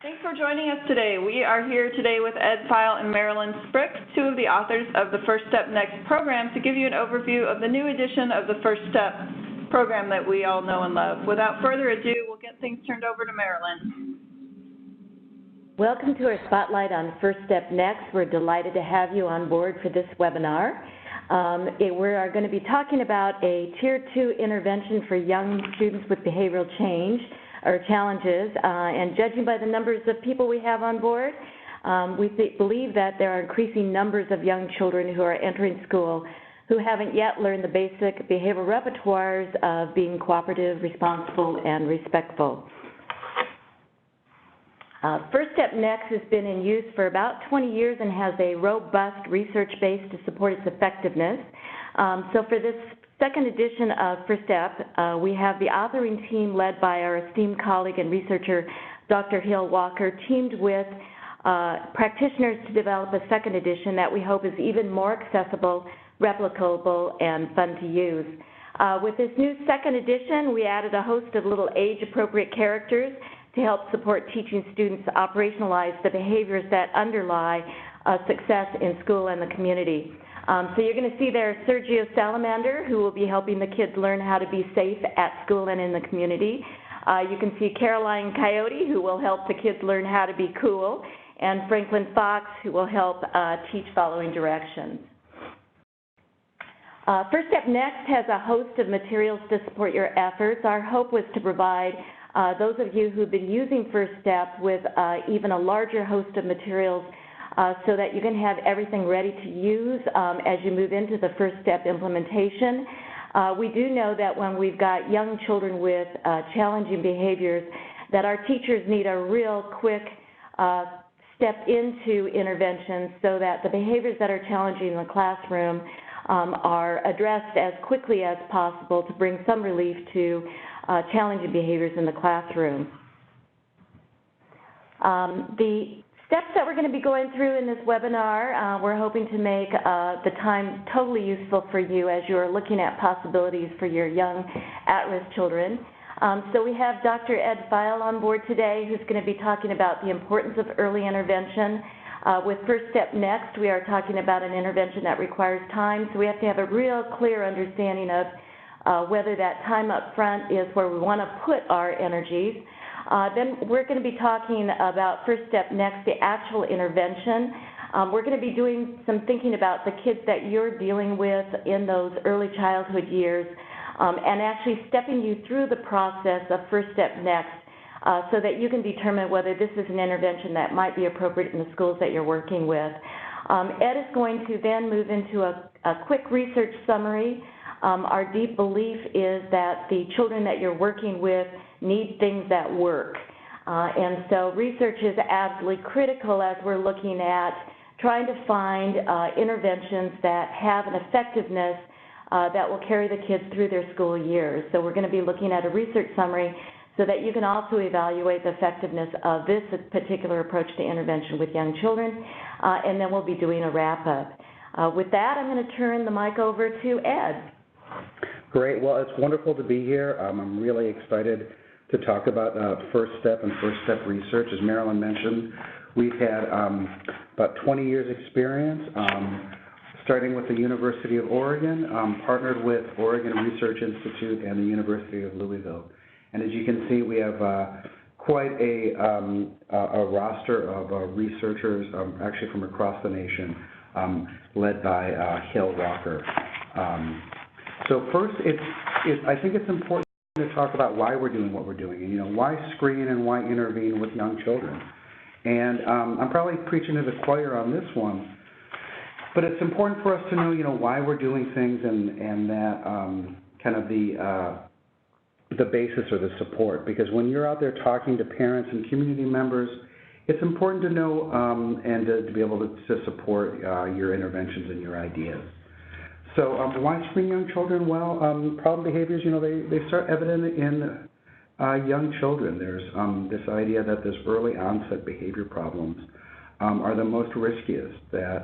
Thanks for joining us today. We are here today with Ed File and Marilyn Sprick, two of the authors of the First Step Next program, to give you an overview of the new edition of the First Step program that we all know and love. Without further ado, we'll get things turned over to Marilyn. Welcome to our Spotlight on First Step Next. We're delighted to have you on board for this webinar. We are going to be talking about a Tier 2 intervention for young students with behavioral change or challenges, and judging by the numbers of people we have on board, we believe that there are increasing numbers of young children who are entering school who haven't yet learned the basic behavioral repertoires of being cooperative, responsible, and respectful. First Step Next has been in use for about 20 years and has a robust research base to support its effectiveness. So for this second edition of First Step, we have the authoring team led by our esteemed colleague and researcher, Dr. Hill Walker, teamed with practitioners to develop a second edition that we hope is even more accessible, replicable, and fun to use. With this new second edition, we added a host of little age-appropriate characters to help support teaching students to operationalize the behaviors that underlie success in school and the community. So you're going to see there Sergio Salamander, who will be helping the kids learn how to be safe at school and in the community. You can see Caroline Coyote, who will help the kids learn how to be cool, and Franklin Fox, who will help teach following directions. First Step Next has a host of materials to support your efforts. Our hope was to provide those of you who've been using First Step with even a larger host of materials so that you can have everything ready to use as you move into the First Step implementation. We do know that when we've got young children with challenging behaviors, that our teachers need a real quick step into interventions so that the behaviors that are challenging in the classroom are addressed as quickly as possible to bring some relief to challenging behaviors in the classroom. The steps that we're going to be going through in this webinar, we're hoping to make the time totally useful for you as you're looking at possibilities for your young at-risk children. So we have Dr. Ed File on board today, who's going to be talking about the importance of early intervention. With First Step Next, we are talking about an intervention that requires time, so we have to have a real clear understanding of whether that time up front is where we want to put our energies. Then we're going to be talking about First Step Next, the actual intervention. We're going to be doing some thinking about the kids that you're dealing with in those early childhood years and actually stepping you through the process of First Step Next so that you can determine whether this is an intervention that might be appropriate in the schools that you're working with. Ed is going to then move into a quick research summary. Our deep belief is that the children that you're working with need things that work. And so research is absolutely critical as we're looking at trying to find interventions that have an effectiveness that will carry the kids through their school years. So we're going to be looking at a research summary so that you can also evaluate the effectiveness of this particular approach to intervention with young children, and then we'll be doing a wrap-up. With that, I'm going to turn the mic over to Ed. Great. Well, it's wonderful to be here. I'm really excited to talk about First Step and First Step research. As Marilyn mentioned, we've had about 20 years experience, starting with the University of Oregon, partnered with Oregon Research Institute and the University of Louisville. And as you can see, we have quite a roster of researchers, actually from across the nation, led by Hill Walker. So first, I think it's important to talk about why we're doing what we're doing, and why screen and why intervene with young children. And I'm probably preaching to the choir on this one, but it's important for us to know, why we're doing things and that kind of the basis or the support. Because when you're out there talking to parents and community members, it's important to know and to be able to support your interventions and your ideas. So why screen young children? Well, problem behaviors, they start evident in young children. There's this idea that this early onset behavior problems are the most riskiest, that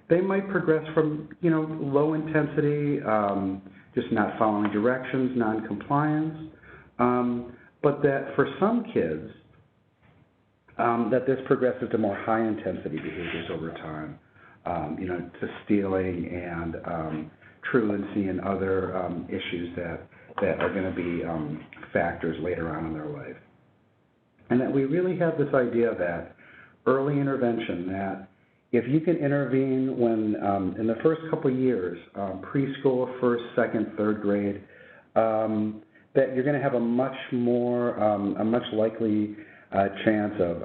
they might progress from, low intensity, just not following directions, non-compliance, but that for some kids, that this progresses to more high-intensity behaviors over time, to stealing and truancy and other issues that are going to be factors later on in their life. And that we really have this idea that early intervention, that if you can intervene when in the first couple of years, preschool, first, second, third grade, that you're going to have a much likely chance of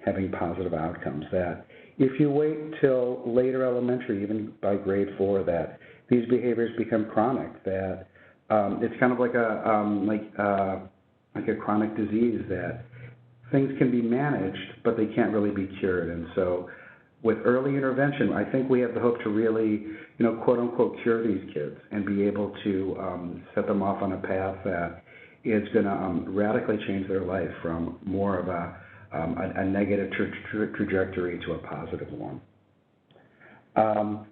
having positive outcomes. That if you wait till later elementary, even by grade 4, that these behaviors become chronic. That it's kind of like a chronic disease, that things can be managed, but they can't really be cured. And so, with early intervention, I think we have the hope to really, quote unquote, cure these kids and be able to set them off on a path that is going to radically change their life from more of a negative trajectory to a positive one. I'm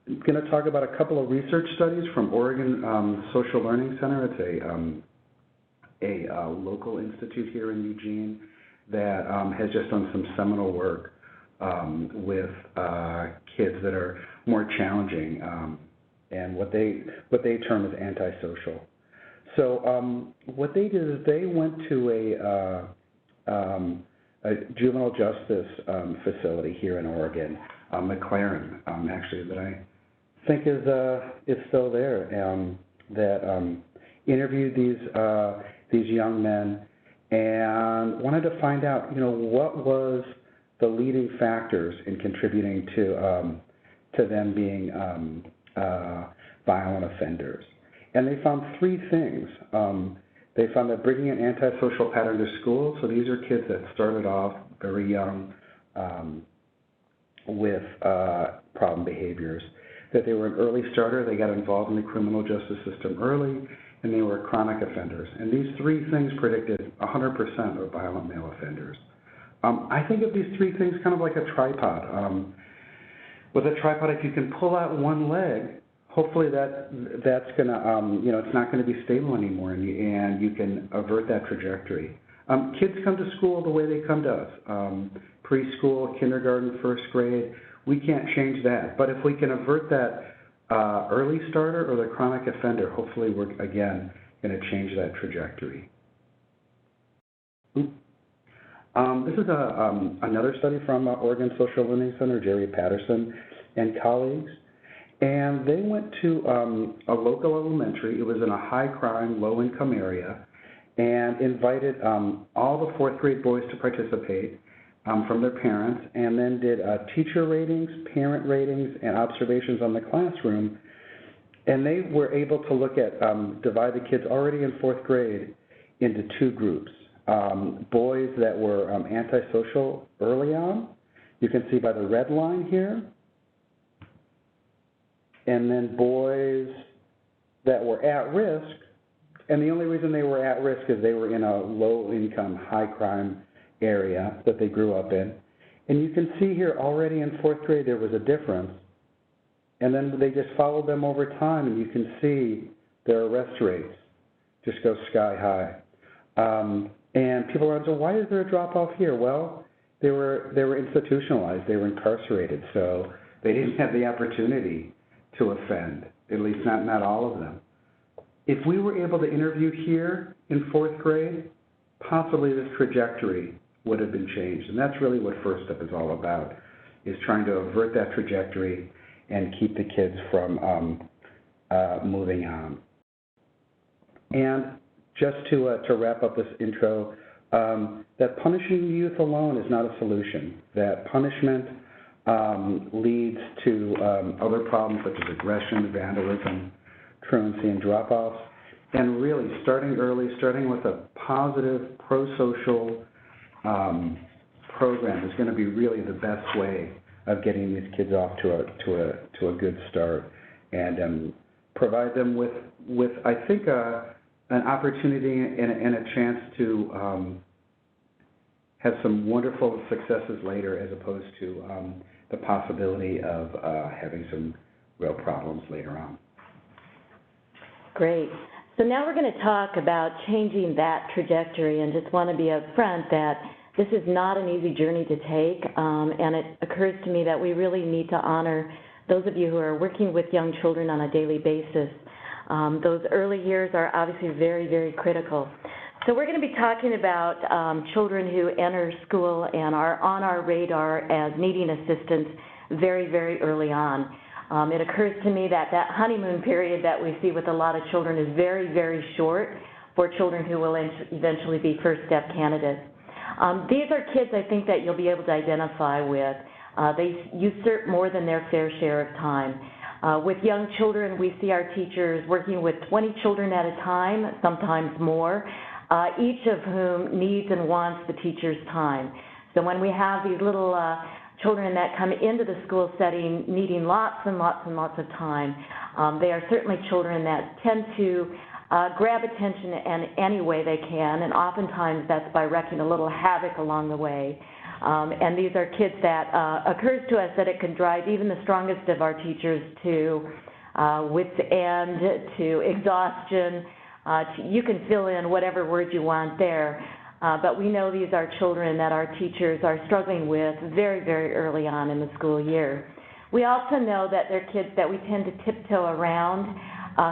going to talk about a couple of research studies from Oregon Social Learning Center. It's a local institute here in Eugene that has just done some seminal work with kids that are more challenging, and what they term as antisocial. So what they did is they went to a juvenile justice facility here in Oregon, McLaren, actually, that I think is still there, that interviewed these young men and wanted to find out, what was the leading factors in contributing to them being violent offenders. And they found 3 things. They found that bringing an antisocial pattern to school, so these are kids that started off very young with problem behaviors, that they were an early starter, they got involved in the criminal justice system early, and they were chronic offenders. And these 3 things predicted 100% of violent male offenders. I think of these 3 things kind of like a tripod. With a tripod, if you can pull out one leg, hopefully that's going to, it's not going to be stable anymore, and you can avert that trajectory. Kids come to school the way they come to us. Preschool, kindergarten, first grade, we can't change that. But if we can avert that early starter or the chronic offender, hopefully we're, again, going to change that trajectory. This is another study from Oregon Social Learning Center, Jerry Patterson and colleagues. And they went to a local elementary. It was in a high-crime, low-income area, and invited all the 4th grade boys to participate from their parents, and then did teacher ratings, parent ratings, and observations on the classroom. And they were able to look at, divide the kids already in 4th grade into 2 groups. Boys that were antisocial early on, you can see by the red line here, and then boys that were at risk, and the only reason they were at risk is they were in a low-income, high-crime area that they grew up in. And you can see here already in 4th grade there was a difference, and then they just followed them over time, and you can see their arrest rates just go sky high. And people are wondering, why is there a drop-off here? Well, they were institutionalized, they were incarcerated, so they didn't have the opportunity to offend, at least not all of them. If we were able to interview here in 4th grade, possibly this trajectory would have been changed. And that's really what First Step is all about, is trying to avert that trajectory and keep the kids from moving on. And just to wrap up this intro, that punishing youth alone is not a solution. That punishment leads to other problems such as aggression, vandalism, truancy, and drop-offs. And really, starting early, starting with a positive, pro-social program is going to be really the best way of getting these kids off to a good start, and provide them with I think, an opportunity and a chance to have some wonderful successes later, as opposed to the possibility of having some real problems later on. Great. So now we're going to talk about changing that trajectory, and just want to be upfront that this is not an easy journey to take, and it occurs to me that we really need to honor those of you who are working with young children on a daily basis. Those early years are obviously very, very critical. So we're going to be talking about children who enter school and are on our radar as needing assistance very, very early on. It occurs to me that that honeymoon period that we see with a lot of children is very, very short for children who will eventually be first step candidates. These are kids I think that you'll be able to identify with. They usurp more than their fair share of time. With young children, we see our teachers working with 20 children at a time, sometimes more, each of whom needs and wants the teacher's time. So when we have these little children that come into the school setting needing lots and lots and lots of time, they are certainly children that tend to grab attention in any way they can, and oftentimes that's by wreaking a little havoc along the way. And these are kids that occurs to us that it can drive even the strongest of our teachers to wit's end, to exhaustion. You can fill in whatever word you want there, but we know these are children that our teachers are struggling with very, very early on in the school year. We also know that they're kids that we tend to tiptoe around,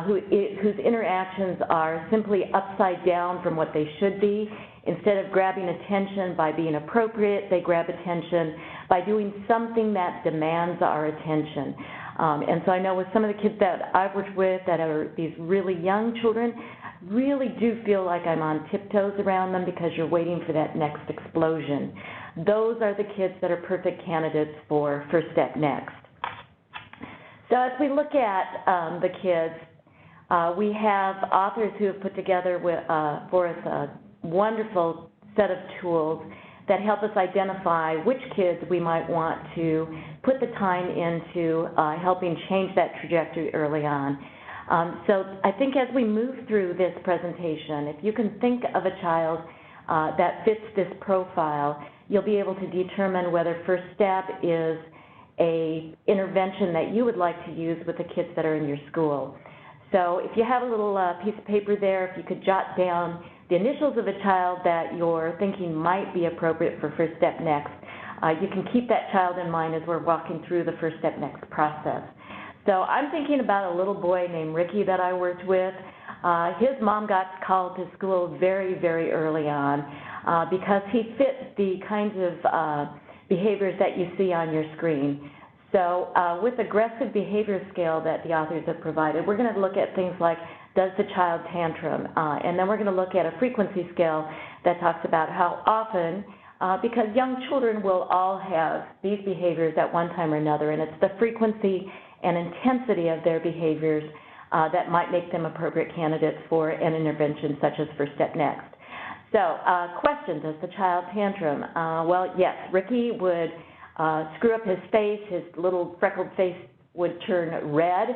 whose interactions are simply upside down from what they should be. Instead of grabbing attention by being appropriate, they grab attention by doing something that demands our attention. And so I know with some of the kids that I've worked with that are these really young children, really do feel like I'm on tiptoes around them because you're waiting for that next explosion. Those are the kids that are perfect candidates for First Step Next. So as we look at the kids, we have authors who have put together for us a wonderful set of tools that help us identify which kids we might want to put the time into helping change that trajectory early on. So I think as we move through this presentation, if you can think of a child that fits this profile, you'll be able to determine whether First Step is an intervention that you would like to use with the kids that are in your school. So if you have a little piece of paper there, if you could jot down the initials of a child that you're thinking might be appropriate for First Step Next, you can keep that child in mind as we're walking through the First Step Next process. So I'm thinking about a little boy named Ricky that I worked with. His mom got called to school very, very early on because he fit the kinds of behaviors that you see on your screen. So with aggressive behavior scale that the authors have provided, we're going to look at things like, does the child tantrum? And then we're going to look at a frequency scale that talks about how often, because young children will all have these behaviors at one time or another, and it's the frequency and intensity of their behaviors that might make them appropriate candidates for an intervention such as First Step Next. So question, does the child tantrum? Well, yes, Ricky would screw up his face, his little freckled face would turn red,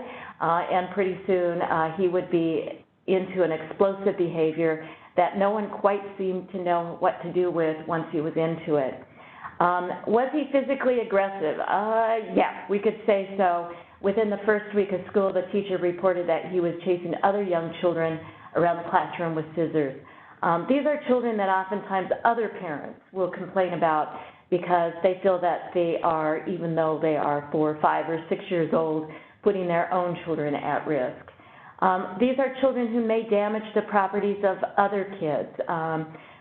and pretty soon he would be into an explosive behavior that no one quite seemed to know what to do with once he was into it. Was he physically aggressive? Yeah, we could say so. Within the first week of school, the teacher reported that he was chasing other young children around the classroom with scissors. These are children that oftentimes other parents will complain about because they feel that they are, even though they are 4, 5, or 6 years old, putting their own children at risk. These are children who may damage the properties of other kids.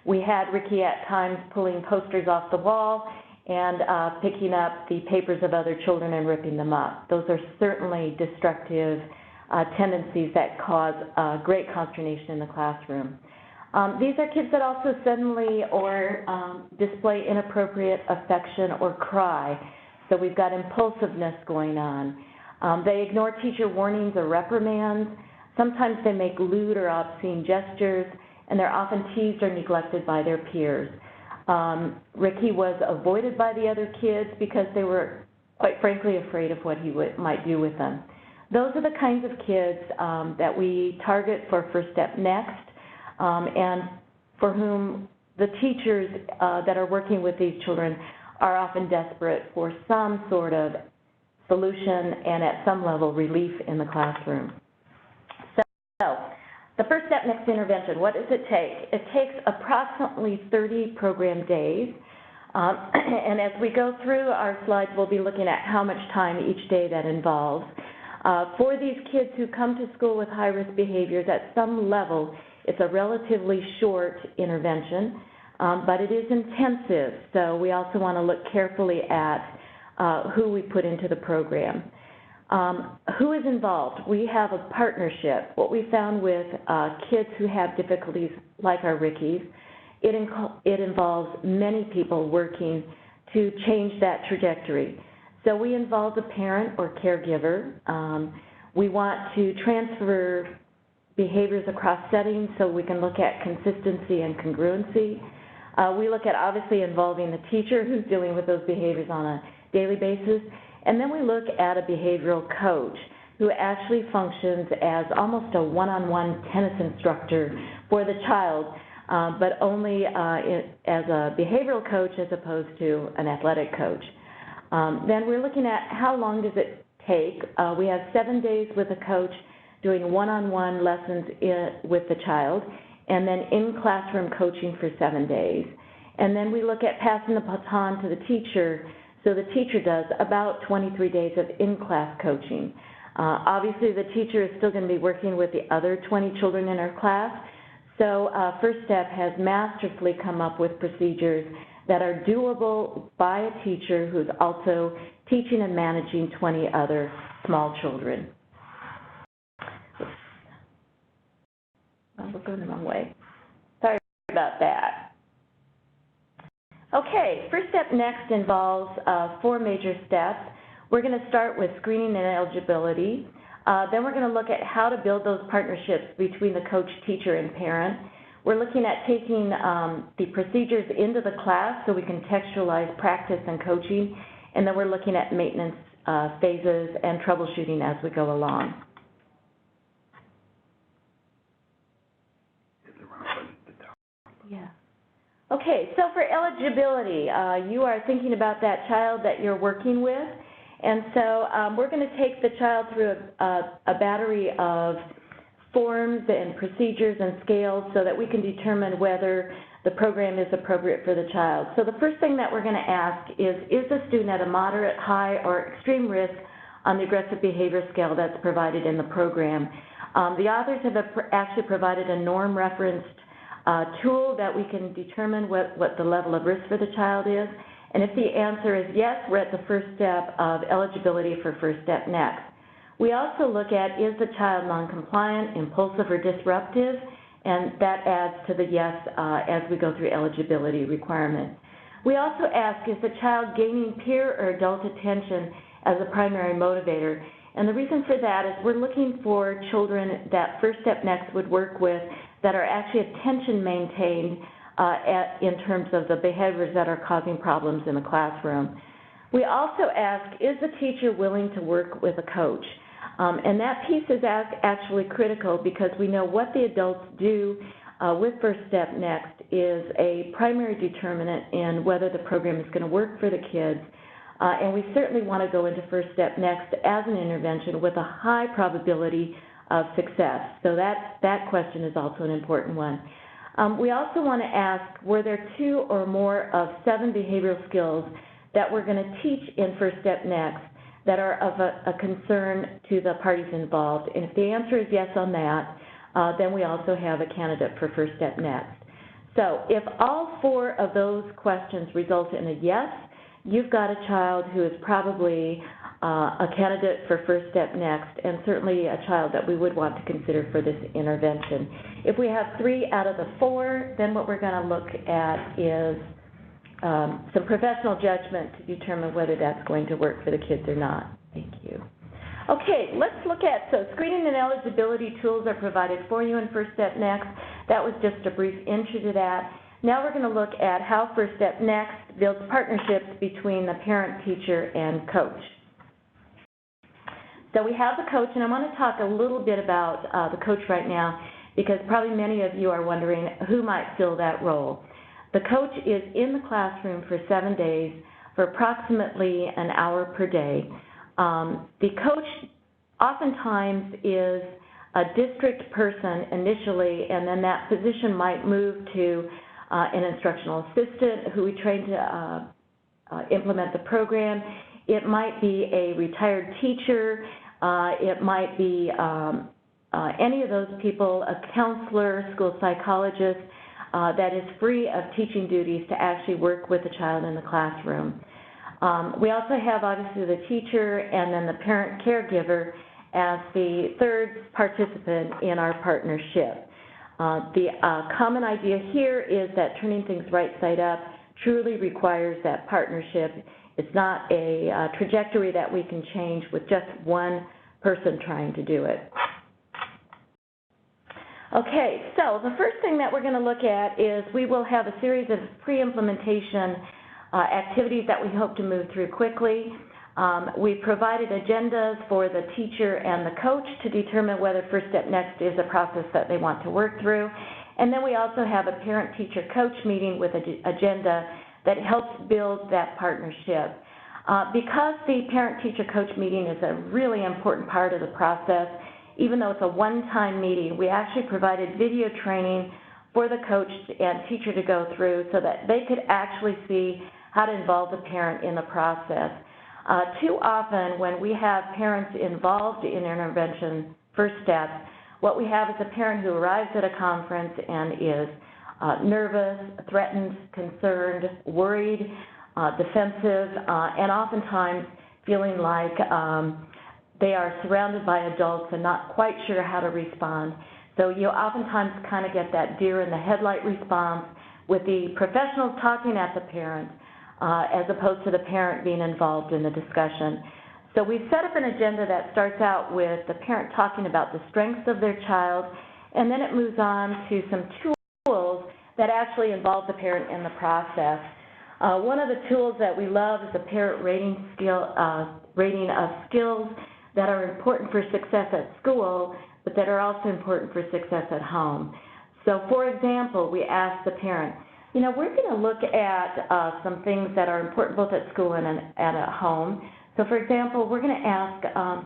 We had Ricky at times pulling posters off the wall and picking up the papers of other children and ripping them up. Those are certainly destructive tendencies that cause great consternation in the classroom. These are kids that also suddenly or display inappropriate affection or cry. So we've got impulsiveness going on. They ignore teacher warnings or reprimands. Sometimes they make lewd or obscene gestures, and they're often teased or neglected by their peers. Ricky was avoided by the other kids because they were, quite frankly, afraid of what he might do with them. Those are the kinds of kids that we target for First Step Next, and for whom the teachers that are working with these children are often desperate for some sort of solution and at some level relief in the classroom. So The First Step Next intervention, what does it take? It takes approximately 30 program days. And as we go through our slides, we'll be looking at how much time each day that involves. For these kids who come to school with high-risk behaviors, at some level, it's a relatively short intervention, but it is intensive. So we also want to look carefully at who we put into the program. Who is involved? We have a partnership. What we found with kids who have difficulties like our Rickies, it involves many people working to change that trajectory. So we involve a parent or caregiver. We want to transfer behaviors across settings so we can look at consistency and congruency. We look at obviously involving the teacher who's dealing with those behaviors on a daily basis. And then we look at a behavioral coach who actually functions as almost a one-on-one tennis instructor for the child, but only as a behavioral coach as opposed to an athletic coach. Then we're looking at how long does it take. We have 7 days with a coach doing one-on-one lessons with the child, and then in-classroom coaching for 7 days. And then we look at passing the baton to the teacher. So the teacher does about 23 days of in-class coaching. Obviously, the teacher is still going to be working with the other 20 children in her class. So First Step has masterfully come up with procedures that are doable by a teacher who's also teaching and managing 20 other small children. We're going the wrong way. Sorry about that. Okay, First Step Next involves 4 major steps. We're going to start with screening and eligibility. Then we're going to look at how to build those partnerships between the coach, teacher, and parent. We're looking at taking the procedures into the class so we can textualize practice and coaching. And then we're looking at maintenance phases and troubleshooting as we go along. Yeah. Okay, so for eligibility, you are thinking about that child that you're working with, and so we're going to take the child through a battery of forms and procedures and scales so that we can determine whether the program is appropriate for the child. So the first thing that we're going to ask is the student at a moderate, high, or extreme risk on the aggressive behavior scale that's provided in the program? The authors have actually provided a norm-referenced tool that we can determine what the level of risk for the child is. And if the answer is yes, we're at the first step of eligibility for First Step Next. We also look at, is the child non-compliant, impulsive, or disruptive? And that adds to the yes as we go through eligibility requirements. We also ask, is the child gaining peer or adult attention as a primary motivator? And the reason for that is we're looking for children that First Step Next would work with that are actually attention maintained in terms of the behaviors that are causing problems in the classroom. We also ask, is the teacher willing to work with a coach? And that piece is actually critical because we know what the adults do with First Step Next is a primary determinant in whether the program is going to work for the kids. And we certainly want to go into First Step Next as an intervention with a high probability of success. So that question is also an important one. We also want to ask, were there 2 or more of 7 behavioral skills that we're going to teach in First Step Next that are of a concern to the parties involved? And if the answer is yes on that, then we also have a candidate for First Step Next. So if all 4 of those questions result in a yes, you've got a child who is probably a candidate for First Step Next, and certainly a child that we would want to consider for this intervention. If we have 3 out of the 4, then what we're going to look at is some professional judgment to determine whether that's going to work for the kids or not. Thank you. Okay, let's look at, so screening and eligibility tools are provided for you in First Step Next. That was just a brief intro to that. Now we're going to look at how First Step Next builds partnerships between the parent, teacher, and coach. So we have the coach, and I want to talk a little bit about the coach right now because probably many of you are wondering who might fill that role. The coach is in the classroom for 7 days for approximately an hour per day. The coach oftentimes is a district person initially, and then that position might move to an instructional assistant who we train to implement the program. It might be a retired teacher. It might be any of those people, a counselor, school psychologist, that is free of teaching duties to actually work with the child in the classroom. We also have, obviously, the teacher and then the parent caregiver as the third participant in our partnership. The common idea here is that turning things right side up truly requires that partnership. It's not a trajectory that we can change with just one person trying to do it. Okay, so the first thing that we're going to look at is we will have a series of pre-implementation activities that we hope to move through quickly. We provided agendas for the teacher and the coach to determine whether First Step Next is a process that they want to work through. And then we also have a parent-teacher-coach meeting with an agenda that helps build that partnership. Because the parent-teacher-coach meeting is a really important part of the process, even though it's a one-time meeting, we actually provided video training for the coach and teacher to go through so that they could actually see how to involve the parent in the process. Too often when we have parents involved in intervention first steps, what we have is a parent who arrives at a conference and is nervous, threatened, concerned, worried, defensive, and oftentimes feeling like they are surrounded by adults and not quite sure how to respond. So you oftentimes kind of get that deer in the headlight response with the professionals talking at the parent as opposed to the parent being involved in the discussion. So we've set up an agenda that starts out with the parent talking about the strengths of their child, and then it moves on to some tools that actually involve the parent in the process. One of the tools that we love is a parent rating of skills that are important for success at school, but that are also important for success at home. So for example, we ask the parent, you know, we're going to look at some things that are important both at school and at home. So for example, we're going to ask, how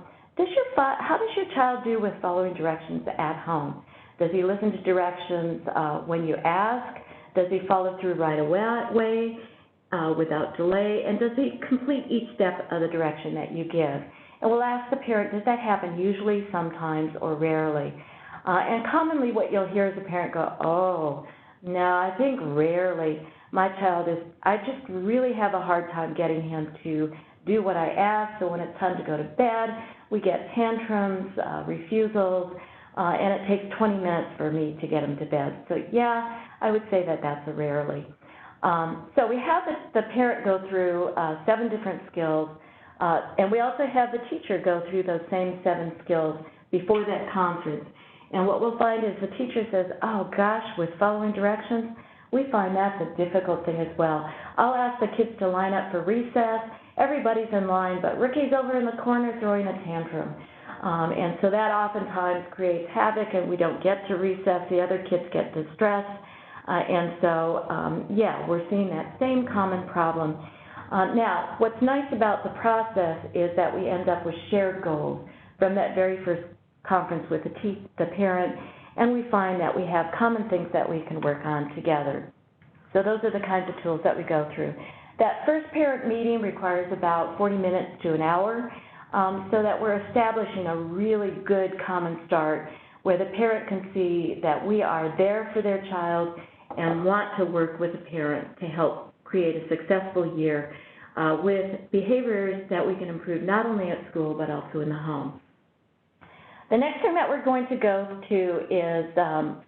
does your child do with following directions at home? Does he listen to directions when you ask? Does he follow through right away without delay? And does he complete each step of the direction that you give? And we'll ask the parent, does that happen usually, sometimes, or rarely? And commonly what you'll hear is the parent go, oh, no, I think rarely. My child I just really have a hard time getting him to do what I ask, so when it's time to go to bed, we get tantrums, refusals, and it takes 20 minutes for me to get him to bed. So yeah, I would say that that's a rarely. So we have the parent go through 7 different skills, and we also have the teacher go through those same 7 skills before that conference. And what we'll find is the teacher says, oh gosh, with following directions, we find that's a difficult thing as well. I'll ask the kids to line up for recess. Everybody's in line, but Ricky's over in the corner throwing a tantrum. And so that oftentimes creates havoc, and we don't get to recess. The other kids get distressed. And so, yeah, we're seeing that same common problem. Now, what's nice about the process is that we end up with shared goals from that very first conference with the parent, and we find that we have common things that we can work on together. So those are the kinds of tools that we go through. That first parent meeting requires about 40 minutes to an hour, so that we're establishing a really good common start where the parent can see that we are there for their child and want to work with the parent to help create a successful year with behaviors that we can improve not only at school but also in the home. The next thing that we're going to go to is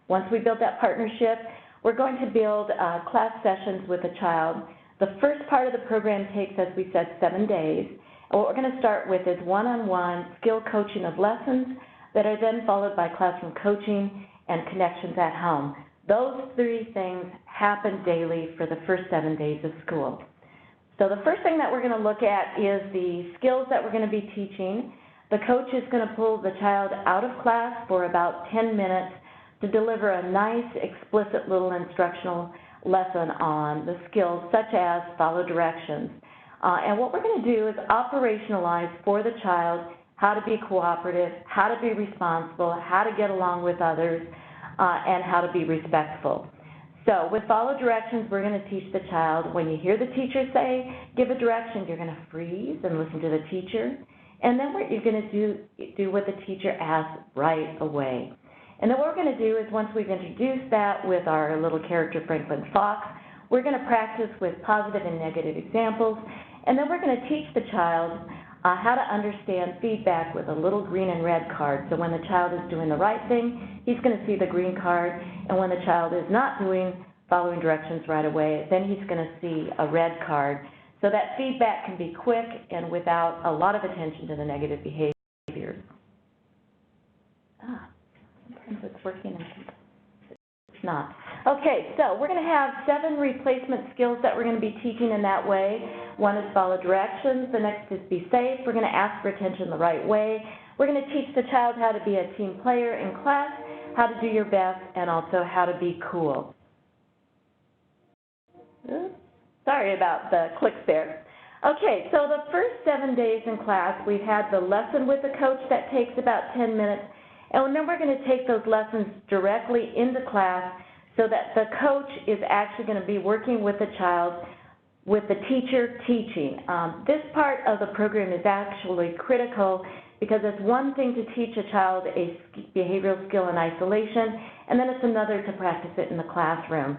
once we build that partnership, we're going to build class sessions with a child. The first part of the program takes, as we said, 7 days. And what we're going to start with is one-on-one skill coaching of lessons that are then followed by classroom coaching and connections at home. Those 3 things happen daily for the first 7 days of school. So the first thing that we're going to look at is the skills that we're going to be teaching. The coach is going to pull the child out of class for about 10 minutes to deliver a nice, explicit little instructional lesson on the skills such as follow directions. And what we're going to do is operationalize for the child how to be cooperative, how to be responsible, how to get along with others, and how to be respectful. So with follow directions, we're going to teach the child, when you hear the teacher say, give a direction, you're going to freeze and listen to the teacher. And then what you're going to do what the teacher asks right away. And then what we're going to do is, once we've introduced that with our little character Franklin Fox, we're going to practice with positive and negative examples. And then we're going to teach the child how to understand feedback with a little green and red card. So when the child is doing the right thing, he's going to see the green card. And when the child is not following directions right away, then he's going to see a red card. So that feedback can be quick and without a lot of attention to the negative behaviors. Sometimes it's working and it's not. Okay, so we're going to have 7 replacement skills that we're going to be teaching in that way. One is follow directions. The next is be safe. We're going to ask for attention the right way. We're going to teach the child how to be a team player in class, how to do your best, and also how to be cool. Oops. Sorry about the clicks there. Okay, so the first 7 days in class, we've had the lesson with the coach that takes about 10 minutes, and then we're going to take those lessons directly into class so that the coach is actually going to be working with the child with the teacher teaching. This part of the program is actually critical because it's one thing to teach a child a behavioral skill in isolation, and then it's another to practice it in the classroom.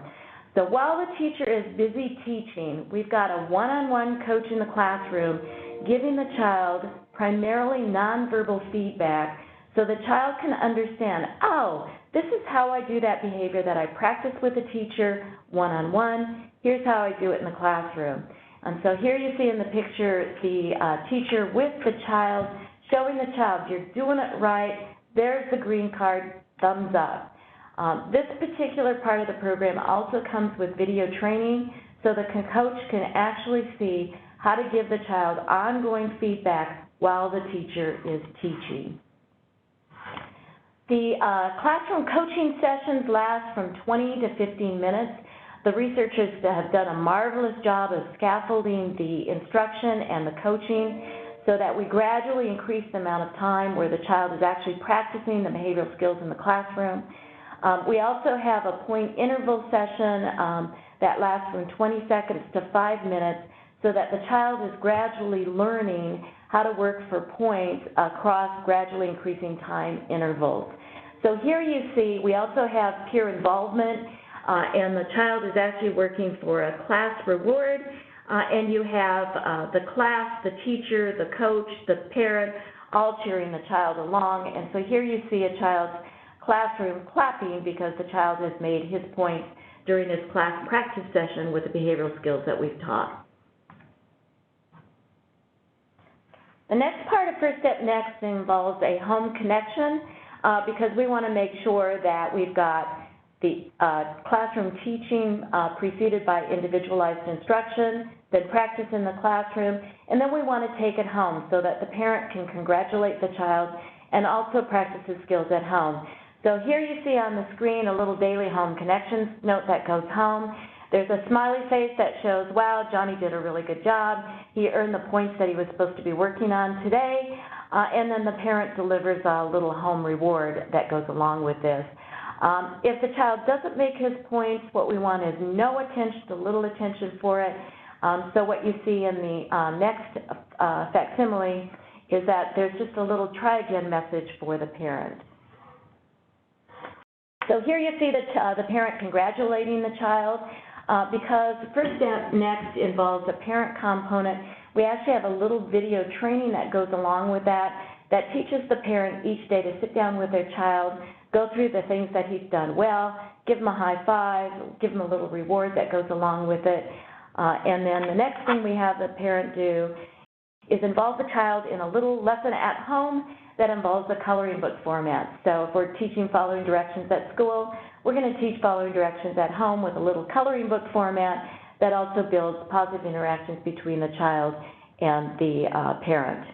So while the teacher is busy teaching, we've got a one-on-one coach in the classroom giving the child primarily nonverbal feedback so the child can understand, oh, this is how I do that behavior that I practice with the teacher one-on-one. Here's how I do it in the classroom. And so here you see in the picture the teacher with the child, showing the child, you're doing it right, there's the green card, thumbs up. This particular part of the program also comes with video training so the coach can actually see how to give the child ongoing feedback while the teacher is teaching. The classroom coaching sessions last from 20 to 15 minutes. The researchers have done a marvelous job of scaffolding the instruction and the coaching so that we gradually increase the amount of time where the child is actually practicing the behavioral skills in the classroom. We also have a point interval session that lasts from 20 seconds to 5 minutes so that the child is gradually learning how to work for points across gradually increasing time intervals. So here you see we also have peer involvement, and the child is actually working for a class reward, and you have the class, the teacher, the coach, the parent, all cheering the child along. And so here you see a child's classroom clapping because the child has made his points during his class practice session with the behavioral skills that we've taught. The next part of First Step Next involves a home connection because we want to make sure that we've got the classroom teaching preceded by individualized instruction, then practice in the classroom, and then we want to take it home so that the parent can congratulate the child and also practice the skills at home. So here you see on the screen a little daily home connections note that goes home. There's a smiley face that shows, wow, Johnny did a really good job. He earned the points that he was supposed to be working on today. And then the parent delivers a little home reward that goes along with this. If the child doesn't make his points, what we want is no attention, a little attention for it. So what you see in the next facsimile is that there's just a little try again message for the parent. So here you see the parent congratulating the child. Because First Step Next involves a parent component, we actually have a little video training that goes along with that teaches the parent each day to sit down with their child, go through the things that he's done well, give him a high five, give him a little reward that goes along with it. And then the next thing we have the parent do is involve the child in a little lesson at home that involves a coloring book format. So if we're teaching following directions at school, we're going to teach following directions at home with a little coloring book format that also builds positive interactions between the child and the parent.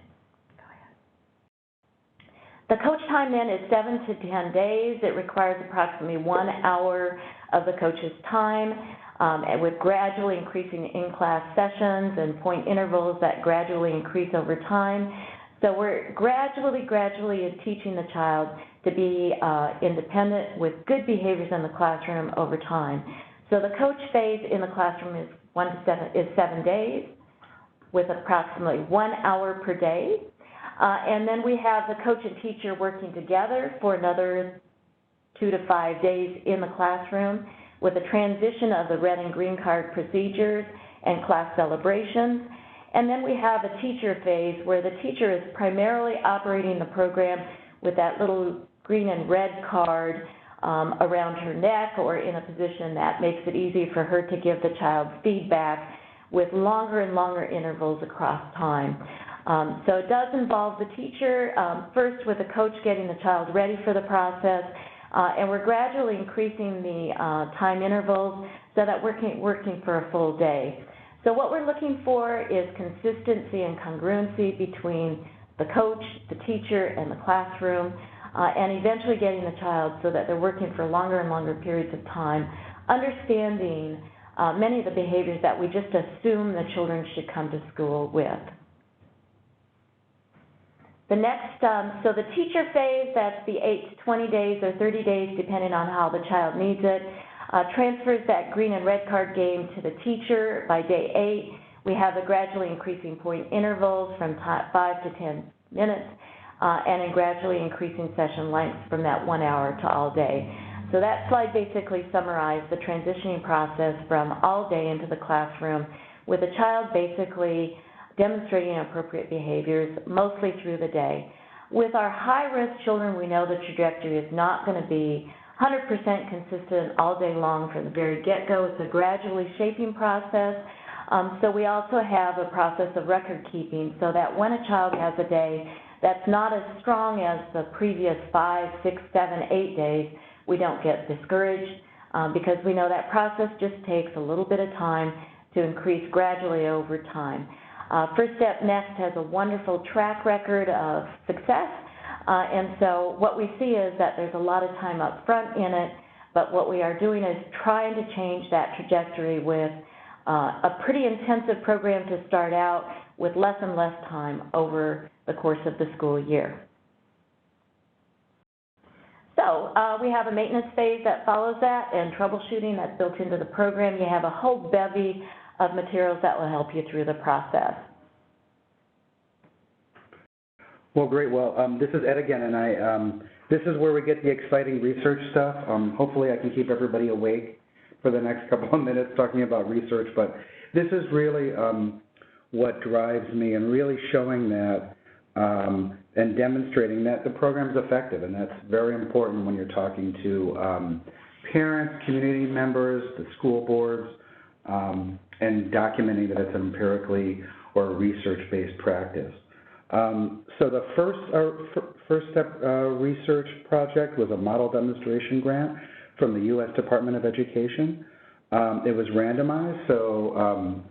The coach time then is 7 to 10 days. It requires approximately 1 hour of the coach's time, and with gradually increasing in-class sessions and point intervals that gradually increase over time. So we're gradually teaching the child to be independent with good behaviors in the classroom over time. So the coach phase in the classroom is 7 days with approximately 1 hour per day. And then we have the coach and teacher working together for another 2 to 5 days in the classroom with a transition of the red and green card procedures and class celebrations. And then we have a teacher phase where the teacher is primarily operating the program with that little green and red card around her neck or in a position that makes it easy for her to give the child feedback with longer and longer intervals across time. So it does involve the teacher, first with the coach getting the child ready for the process, and we're gradually increasing the time intervals so that we're working for a full day. So what we're looking for is consistency and congruency between the coach, the teacher, and the classroom, and eventually getting the child so that they're working for longer and longer periods of time, understanding many of the behaviors that we just assume the children should come to school with. The next, so the teacher phase, that's the 8 to 20 days or 30 days, depending on how the child needs it, transfers that green and red card game to the teacher by day 8. We have the gradually increasing point intervals from 5 to 10 minutes, and in gradually increasing session lengths from that 1 hour to all day. So that slide basically summarized the transitioning process from all day into the classroom, with the child basically demonstrating appropriate behaviors mostly through the day. With our high-risk children, we know the trajectory is not going to be 100% consistent all day long from the very get-go. It's a gradually shaping process. So we also have a process of record keeping so that when a child has a day that's not as strong as the previous 5, 6, 7, 8 days, we don't get discouraged because we know that process just takes a little bit of time to increase gradually over time. First Step Next has a wonderful track record of success, and so what we see is that there's a lot of time up front in it, but what we are doing is trying to change that trajectory with a pretty intensive program to start out with less and less time over the course of the school year. So we have a maintenance phase that follows that and troubleshooting that's built into the program. You have a whole bevy of materials that will help you through the process. Well, great. Well, this is Ed again, and this is where we get the exciting research stuff. Hopefully I can keep everybody awake for the next couple of minutes talking about research, but this is really what drives me and really showing that and demonstrating that the program is effective, and that's very important when you're talking to parents, community members, the school boards, and documenting that it's an empirically or research-based practice. So the first step research project was a model demonstration grant from the U.S. Department of Education. It was randomized, so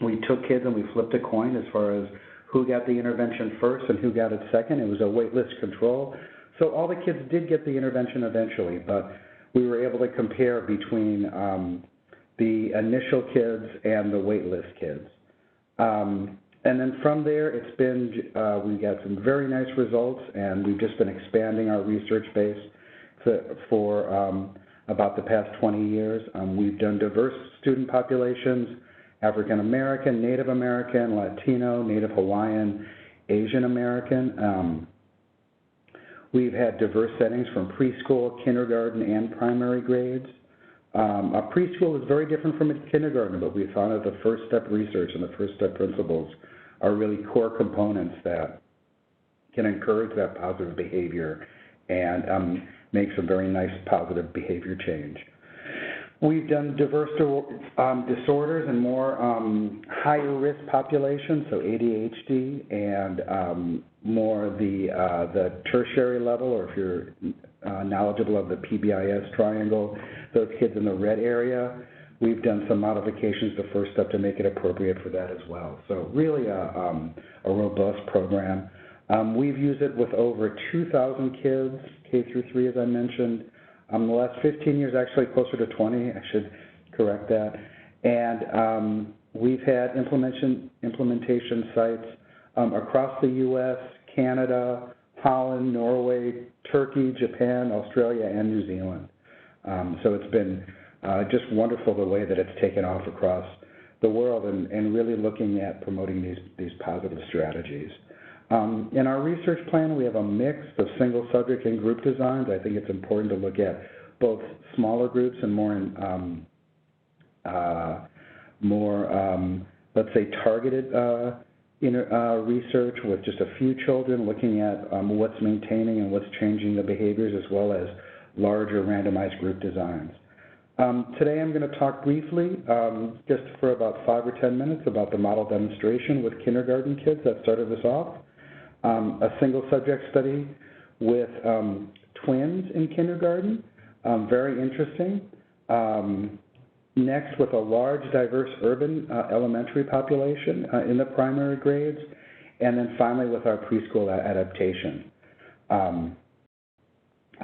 we took kids and we flipped a coin as far as who got the intervention first and who got it second. It was a wait list control. So all the kids did get the intervention eventually, but we were able to compare between the initial kids and the wait list kids. And then from there, it's been, we got some very nice results, and we've just been expanding our research base for about the past 20 years. We've done diverse student populations, African American, Native American, Latino, Native Hawaiian, Asian American. We've had diverse settings from preschool, kindergarten, and primary grades. A preschool is very different from a kindergarten, but we found that the first step research and the first step principles are really core components that can encourage that positive behavior and make some very nice positive behavior change. We've done diverse disorders and more higher risk populations, so ADHD, and more the tertiary level, or if you're knowledgeable of the PBIS triangle, those kids in the red area. We've done some modifications to First Step to make it appropriate for that as well. So really a robust program. We've used it with over 2,000 kids, K through 3, as I mentioned. The last 15 years, actually closer to 20, I should correct that. And we've had implementation sites across the U.S., Canada, Holland, Norway, Turkey, Japan, Australia, and New Zealand. So it's been just wonderful the way that it's taken off across the world and really looking at promoting these positive strategies. In our research plan, we have a mix of single subject and group designs. I think it's important to look at both smaller groups and let's say, targeted research with just a few children, looking at what's maintaining and what's changing the behaviors, as well as larger randomized group designs. Today I'm going to talk briefly, just for about 5 or 10 minutes, about the model demonstration with kindergarten kids that started this off, a single subject study with twins in kindergarten, very interesting. Next, with a large, diverse urban elementary population in the primary grades, and then finally with our preschool adaptation.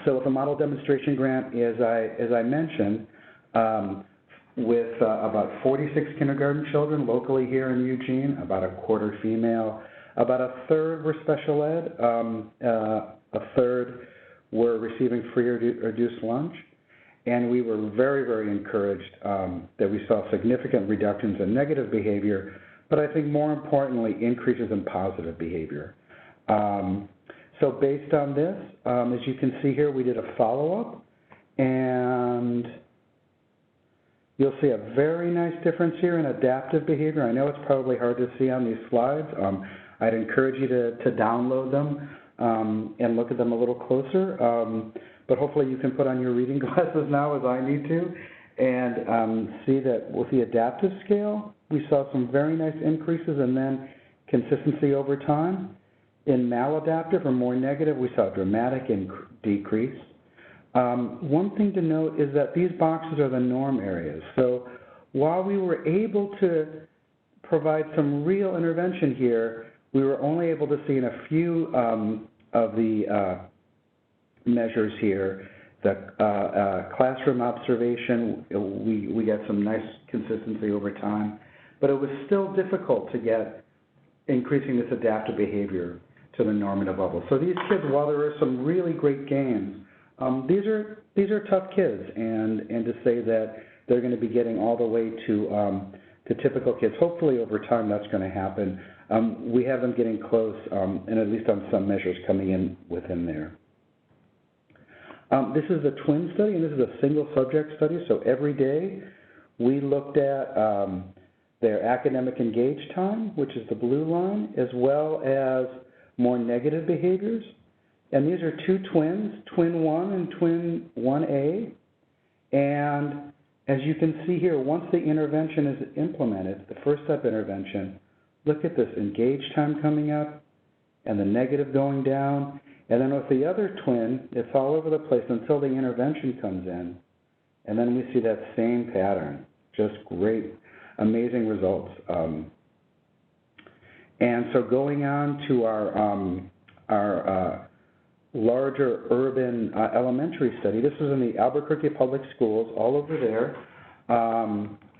So with the model demonstration grant, as I mentioned, with about 46 kindergarten children locally here in Eugene, about a quarter female, about a third were special ed, a third were receiving free or reduced lunch. And we were very, very encouraged that we saw significant reductions in negative behavior, but I think more importantly, increases in positive behavior. So based on this, as you can see here, we did a follow-up, and you'll see a very nice difference here in adaptive behavior. I know it's probably hard to see on these slides. I'd encourage you to download them and look at them a little closer. But hopefully you can put on your reading glasses now, as I need to, and see that with the adaptive scale, we saw some very nice increases and then consistency over time. In maladaptive, or more negative, we saw a dramatic decrease. One thing to note is that these boxes are the norm areas. So while we were able to provide some real intervention here, we were only able to see in a few of the measures here, the classroom observation, we got some nice consistency over time, but it was still difficult to get increasing this adaptive behavior to the normative level. So these kids, while there are some really great gains, these are tough kids, and to say that they're going to be getting all the way to typical kids, hopefully over time that's going to happen. We have them getting close, and at least on some measures coming in within there. This is a twin study, and this is a single subject study. So every day we looked at their academic engage time, which is the blue line, as well as more negative behaviors. And these are two twins, twin 1 and twin 1A. And as you can see here, once the intervention is implemented, the first step intervention, look at this engage time coming up and the negative going down. And then with the other twin, it's all over the place until the intervention comes in. And then we see that same pattern. Just great, amazing results. And so going on to our larger urban elementary study, this was in the Albuquerque public schools all over there.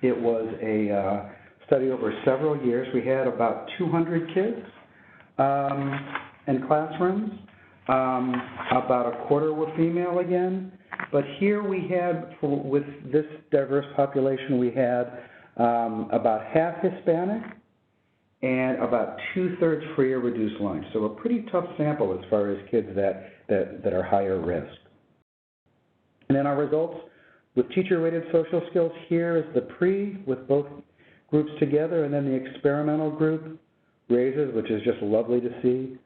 It was a study over several years. We had about 200 kids in classrooms. About a quarter were female again, but here we had, with this diverse population, we had about half Hispanic and about 2/3 free or reduced lunch. So a pretty tough sample as far as kids that are higher risk. And then our results with teacher-rated social skills, here is the pre with both groups together, and then the experimental group raises, which is just lovely to see.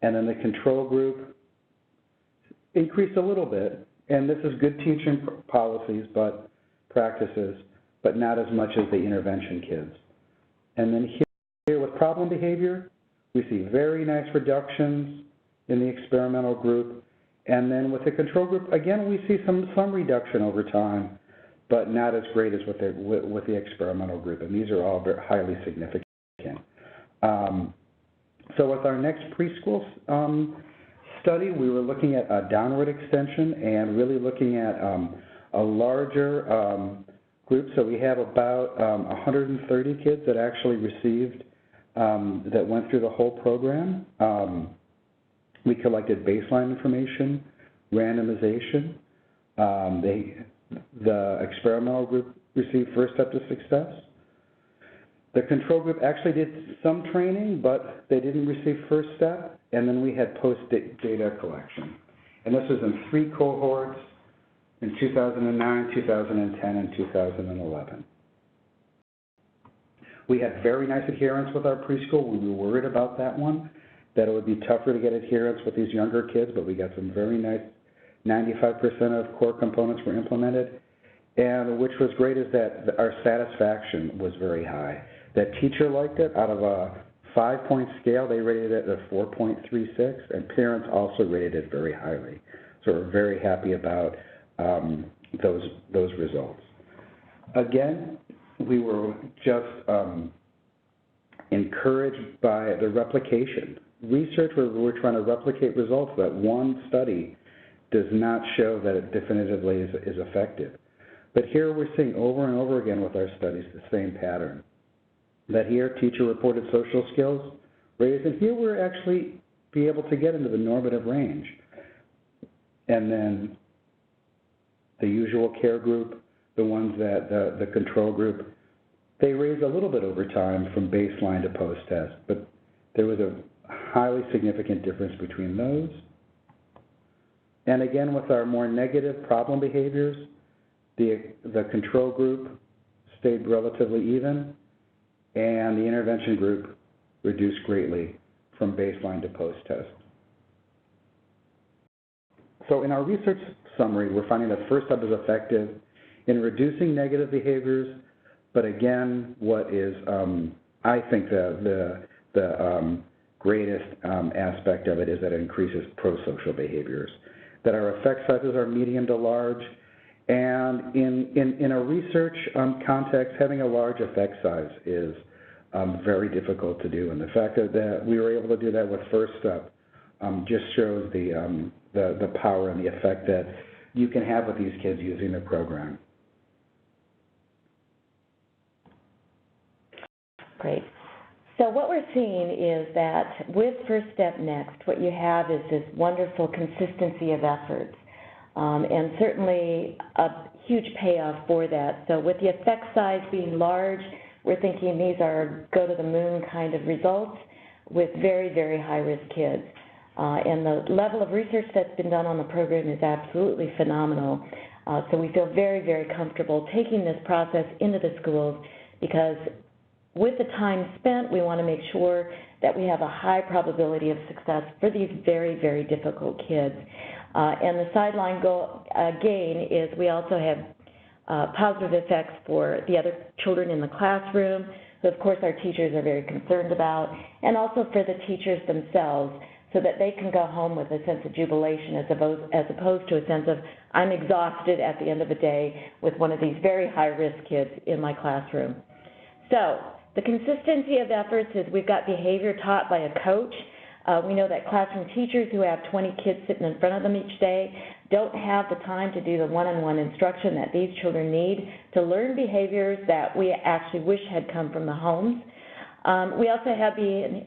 And then the control group increased a little bit, and this is good teaching policies, practices, but not as much as the intervention kids. And then here with problem behavior, we see very nice reductions in the experimental group. And then with the control group, again, we see some reduction over time, but not as great as with the experimental group. And these are all very highly significant. So with our next preschool study, we were looking at a downward extension and really looking at a larger group. So we have about 130 kids that actually received that went through the whole program. We collected baseline information, randomization. The experimental group received first step to success. The control group actually did some training, but they didn't receive first step, and then we had post-data collection. And this was in 3 cohorts in 2009, 2010, and 2011. We had very nice adherence with our preschool. We were worried about that one, that it would be tougher to get adherence with these younger kids, but we got some very nice, 95% of core components were implemented. And which was great is that our satisfaction was very high. That teacher liked it. Out of a 5-point scale, they rated it a 4.36, and parents also rated it very highly. So we're very happy about those results. Again, we were just encouraged by the replication. Research where we're trying to replicate results, that one study does not show that it definitively is effective. But here we're seeing over and over again with our studies the same pattern. That here teacher-reported social skills raised, and here we're actually be able to get into the normative range. And then the usual care group, the ones that the control group, they raised a little bit over time from baseline to post-test, but there was a highly significant difference between those. And again, with our more negative problem behaviors, the control group stayed relatively even, and the intervention group reduced greatly from baseline to post-test. So in our research summary, we're finding that first step is effective in reducing negative behaviors, but again, what is, I think, the greatest aspect of it is that it increases pro-social behaviors, that our effect sizes are medium to large, and in a research context, having a large effect size is very difficult to do, and the fact that we were able to do that with first step just shows the power and the effect that you can have with these kids using the program. Great. So what we're seeing is that with First Step Next, what you have is this wonderful consistency of efforts, and certainly a huge payoff for that. So with the effect size being large, we're thinking these are go-to-the-moon kind of results with very, very high-risk kids. And the level of research that's been done on the program is absolutely phenomenal. So we feel very, very comfortable taking this process into the schools because with the time spent, we want to make sure that we have a high probability of success for these very, very difficult kids. And the sideline gain is we also have positive effects for the other children in the classroom, who of course our teachers are very concerned about, and also for the teachers themselves, so that they can go home with a sense of jubilation as opposed to a sense of, I'm exhausted at the end of the day with one of these very high-risk kids in my classroom. So the consistency of efforts is we've got behavior taught by a coach. We know that classroom teachers who have 20 kids sitting in front of them each day don't have the time to do the one-on-one instruction that these children need to learn behaviors that we actually wish had come from the homes. We also have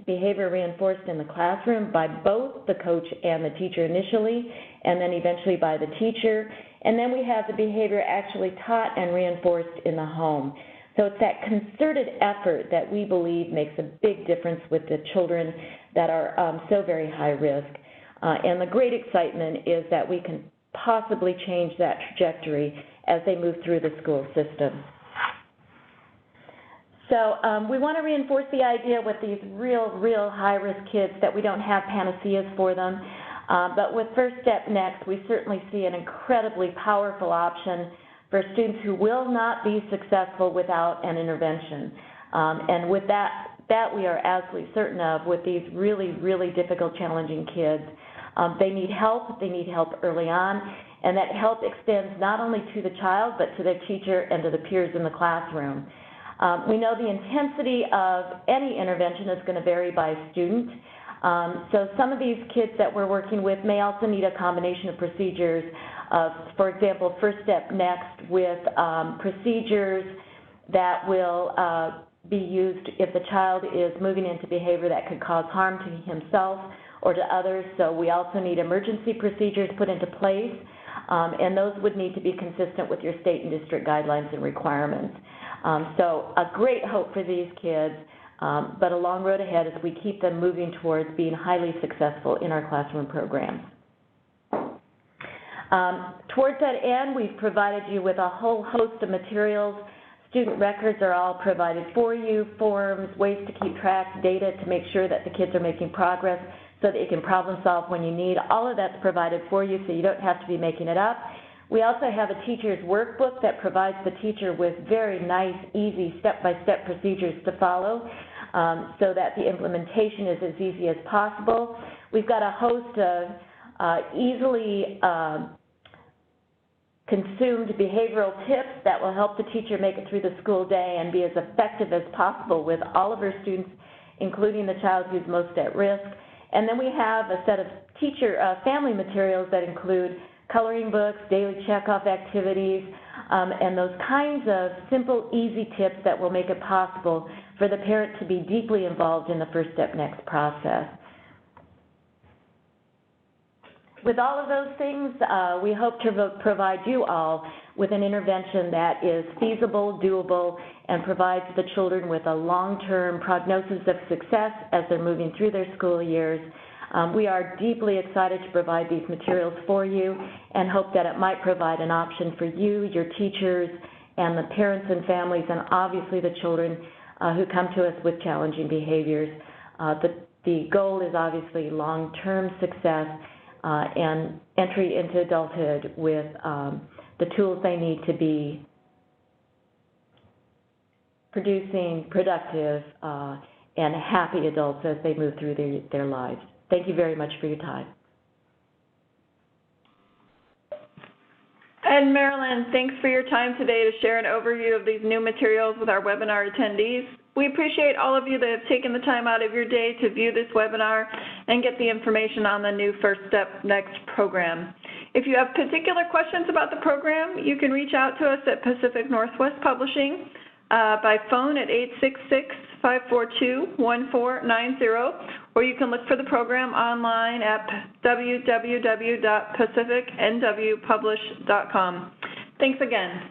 behavior reinforced in the classroom by both the coach and the teacher initially, and then eventually by the teacher. And then we have the behavior actually taught and reinforced in the home. So it's that concerted effort that we believe makes a big difference with the children that are so very high risk. And the great excitement is that we can possibly change that trajectory as they move through the school system. So we want to reinforce the idea with these real high-risk kids that we don't have panaceas for them. But with First Step Next, we certainly see an incredibly powerful option for students who will not be successful without an intervention. And with that we are absolutely certain of with these really difficult, challenging kids. They need help early on, and that help extends not only to the child, but to their teacher and to the peers in the classroom. We know the intensity of any intervention is going to vary by student. So some of these kids that we're working with may also need a combination of procedures of, for example, First Step Next with procedures that will be used if the child is moving into behavior that could cause harm to himself or to others. So we also need emergency procedures put into place, and those would need to be consistent with your state and district guidelines and requirements. So a great hope for these kids, but a long road ahead as we keep them moving towards being highly successful in our classroom programs. Towards that end, we've provided you with a whole host of materials. Student records are all provided for you, forms, ways to keep track, data to make sure that the kids are making progress so that you can problem solve when you need. All of that's provided for you so you don't have to be making it up. We also have a teacher's workbook that provides the teacher with very nice, easy, step-by-step procedures to follow so that the implementation is as easy as possible. We've got a host of easily consumed behavioral tips that will help the teacher make it through the school day and be as effective as possible with all of our students, including the child who's most at risk. And then we have a set of family materials that include coloring books, daily checkoff activities, and those kinds of simple, easy tips that will make it possible for the parent to be deeply involved in the First Step Next process. With all of those things, we hope to provide you all with an intervention that is feasible, doable, and provides the children with a long-term prognosis of success as they're moving through their school years. We are deeply excited to provide these materials for you and hope that it might provide an option for you, your teachers, and the parents and families, and obviously the children who come to us with challenging behaviors. The goal is obviously long-term success and entry into adulthood with the tools they need to be producing productive and happy adults as they move through their lives. Thank you very much for your time. And Marilyn, thanks for your time today to share an overview of these new materials with our webinar attendees. We appreciate all of you that have taken the time out of your day to view this webinar and get the information on the new First Step Next program. If you have particular questions about the program, you can reach out to us at Pacific Northwest Publishing by phone at 866-542-1490, or you can look for the program online at www.pacificnwpublish.com. Thanks again.